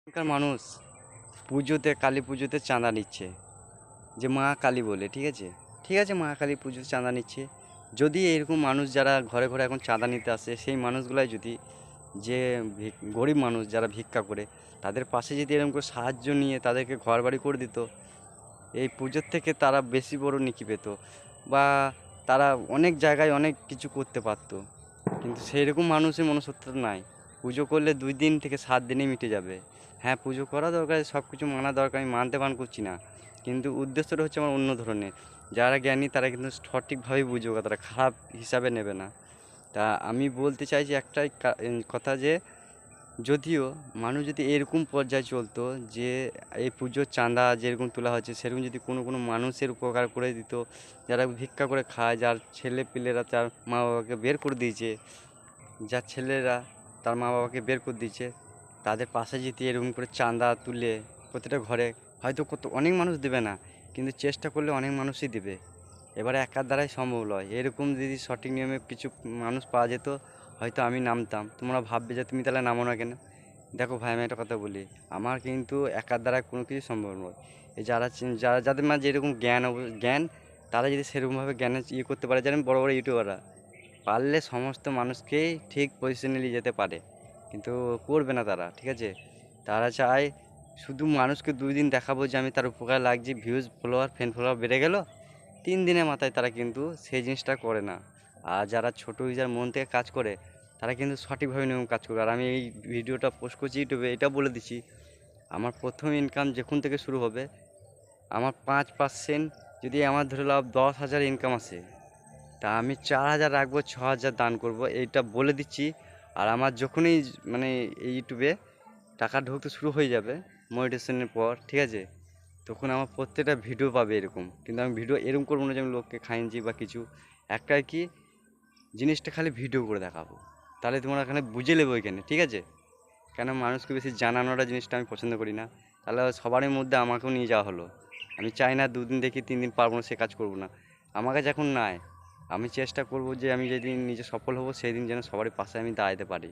এখানকার মানুষ পুজোতে কালী পুজোতে চাঁদা নিচ্ছে, যে মা কালী বলে, ঠিক আছে। ঠিক আছে, মা কালী পুজোতে চাঁদা নিচ্ছে। যদি এরকম মানুষ যারা ঘরে ঘরে এখন চাঁদা নিতে আসে, সেই মানুষগুলাই যদি, যে গরিব মানুষ যারা ভিক্ষা করে, তাদের পাশে যদি এরকম করে সাহায্য নিয়ে তাদেরকে ঘর বাড়ি করে দিত, এই পুজোর থেকে তারা বেশি বড় নিকি পেত, বা তারা অনেক জায়গায় অনেক কিছু করতে পারতো। কিন্তু সেই রকম মানুষের মনুষ্যত্ব নাই। পুজো করলে 2 দিন থেকে 7 দিনে মিটে যাবে। হ্যাঁ, পুজো করা দরকার, সব কিছু মানা দরকার, আমি মানতে বারণ করছি না। কিন্তু উদ্দেশ্যটা হচ্ছে আমার অন্য ধরনের। যারা জ্ঞানী তারা কিন্তু সঠিকভাবেই বুঝবে, কথাটা খারাপ হিসাবে নেবে না। তা আমি বলতে চাইছি একটাই কথা, যে যদিও মানুষ যদি এরকম পর্যায়ে চলতো, যে এই পুজোর চাঁদা যেরকম তোলা হচ্ছে সেরকম যদি কোনো কোনো মানুষের উপকার করে দিত, যারা ভিক্ষা করে খায়, যার ছেলে পিলেরা তার মা বাবাকে বের করে দিয়েছে, যার ছেলেরা তার মা বাবাকে বের করে দিয়েছে, তাদের পাশে যদি এরকম করে চাঁদা তুলে প্রতিটা ঘরে, হয়তো কত অনেক মানুষ দেবে না, কিন্তু চেষ্টা করলে অনেক মানুষই দেবে। এবারে একার দ্বারাই সম্ভব নয়। এরকম যদি সঠিক নিয়মে কিছু মানুষ পাওয়া যেত, হয়তো আমি নামতাম। তোমরা ভাববে যে তুমি তাহলে নামো না কেন। দেখো ভাই, আমি একটা কথা বলি, আমার কিন্তু একার দ্বারা কোনো কিছু সম্ভব নয়। এই যারা যাদের মাঝে যেরকম জ্ঞান, তারা যদি সেরকমভাবে জ্ঞানের করতে পারে, যেমন বড় বড় ইউটিউবাররা পারলে সমস্ত মানুষকেই ঠিক পজিশনে নিয়ে যেতে পারে, কিন্তু করবে না তারা, ঠিক আছে। তারা চায় শুধু মানুষকে 2 দিন দেখাবো যে আমি তার উপকার লাগছি, ভিউজ ফলোয়ার ফ্যান ফলোয়ার বেড়ে গেল, 3 দিনের মাথায় তারা কিন্তু সেই জিনিসটা করে না। আর যারা ছোটো ইউজার মন থেকে কাজ করে, তারা কিন্তু সঠিকভাবে নিয়ম কাজ করবে। আর আমি এই ভিডিওটা পোস্ট করছি ইউটিউবে, এটা বলে দিচ্ছি, আমার প্রথম ইনকাম যখন থেকে শুরু হবে, আমার 5% যদি আমার ধরে লাভ 10,000 ইনকাম আসে, তা আমি 4,000 রাখবো, 6,000 দান করব, এইটা বলে দিচ্ছি। আর আমার যখনই মানে এই ইউটিউবে টাকা ঢুকতে শুরু হয়ে যাবে মনিটাইজেশনের পর, ঠিক আছে, তখন আমার প্রত্যেকটা ভিডিও পাবে এরকম। কিন্তু আমি ভিডিও এরকম করবো না যে আমি লোককে খাইয়েছি বা কিছু, একটাই কি, জিনিসটা খালি ভিডিও করে দেখাবো, তাহলে তোমরা এখানে বুঝে নেবে ওইখানে, ঠিক আছে। কেন মানুষকে বেশি জানানোটা জিনিসটা আমি পছন্দ করি না। তাহলে সবারই মধ্যে আমাকেও নিয়ে যাওয়া হলো। আমি চাই না 2 দিন দেখি 3 দিন পারবো না, সে কাজ করবো না। আমার কাছে এখন নাই। আমি চেষ্টা করব যে আমি যেদিন নিজে সফল হব, সেই দিন যেন সবারই পাশে আমি দাঁড়াতে পারি।